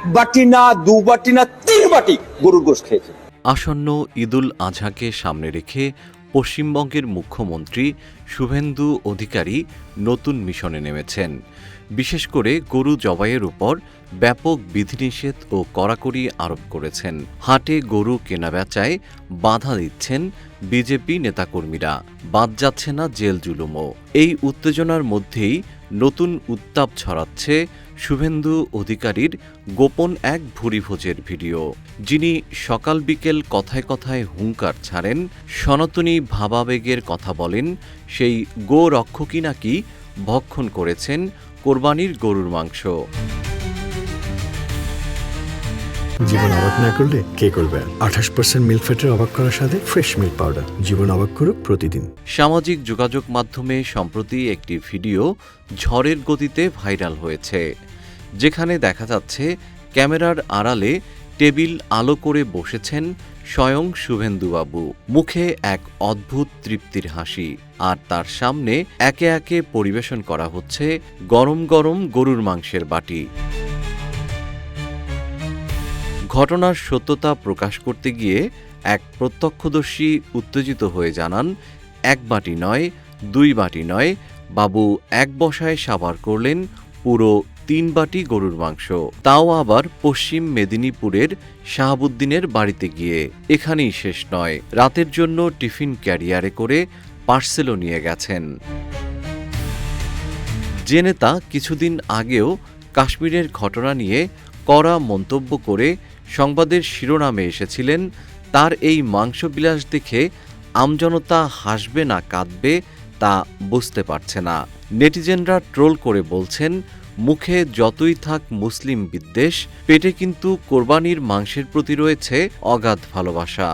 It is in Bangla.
বাটি না, 2 বাটি না, 3 বাটি গরুর গোশত খেয়েছে। আসন্ন ঈদুল আজহাকে সামনে রেখে পশ্চিমবঙ্গের মুখ্যমন্ত্রী শুভেন্দু অধিকারী নতুন মিশনে নেমেছেন। বিশেষ করে গরু জবাইয়ের উপর ব্যাপক বিধিনিষেধ ও কড়াকড়ি আরোপ করেছেন। হাটে গরু কেনাবেচায় বাধা দিচ্ছেন বিজেপি নেতাকর্মীরা, বাদ যাচ্ছে না জেল জুলুমও। এই উত্তেজনার মধ্যেই নতুন উত্তাপ ছড়াচ্ছে শুভেন্দু অধিকারীর গোপন এক ভুরিভোজের ভিডিও। যিনি সকাল বিকেল কথায় কথায় হুঙ্কার ছাড়েন, সনাতনী ভাবাবেগের কথা বলেন, সেই গো রক্ষকই নাকি ভক্ষণ করেছেন কোরবানির গরুর মাংস। জীবন অবাক না করলে কে করবে? 28% মিল্ক ফ্যাটের অবাক করার সাথে ফ্রেশ মিল্ক পাউডার। জীবন অবাক করুক প্রতিদিন। সামাজিক যোগাযোগ মাধ্যমে সম্প্রতি একটি ভিডিও ঝড়ের গতিতে ভাইরাল হয়েছে, যেখানে দেখা যাচ্ছে ক্যামেরার আড়ালে টেবিল আলো করে বসেছেন স্বয়ং শুভেন্দুবাবু, মুখে এক অদ্ভুত তৃপ্তির হাসি, আর তার সামনে একে একে পরিবেশন করা হচ্ছে গরম গরম গরুর মাংসের বাটি। ঘটনার সত্যতা প্রকাশ করতে গিয়ে এক প্রত্যক্ষদর্শী উত্তেজিত হয়ে জানান, 1 বাটি নয়, 2 বাটি নয়, বাবু এক বসায় সাবার করলেন পুরো 3 বাটি গরুর মাংস, তাও আবার পশ্চিম মেদিনীপুরের শাহাবুদ্দিনের বাড়িতে গিয়ে। এখানেই শেষ নয়, রাতের জন্য টিফিন ক্যারিয়ারে করে পার্সেলও নিয়ে গেছেন। যে নেতা কিছুদিন আগেও কাশ্মীরের ঘটনা নিয়ে কড়া মন্তব্য করে সংবাদের শিরোনামে এসেছিলেন, তার এই মাংসবিলাস দেখে আমজনতা হাসবে না কাঁদবে তা বুঝতে পারছে না। নেটিজেনরা ট্রোল করে বলছেন, মুখে যতই থাক মুসলিম বিদ্বেষ, পেটে কিন্তু কোরবানির মাংসের প্রতি রয়েছে অগাধ ভালোবাসা।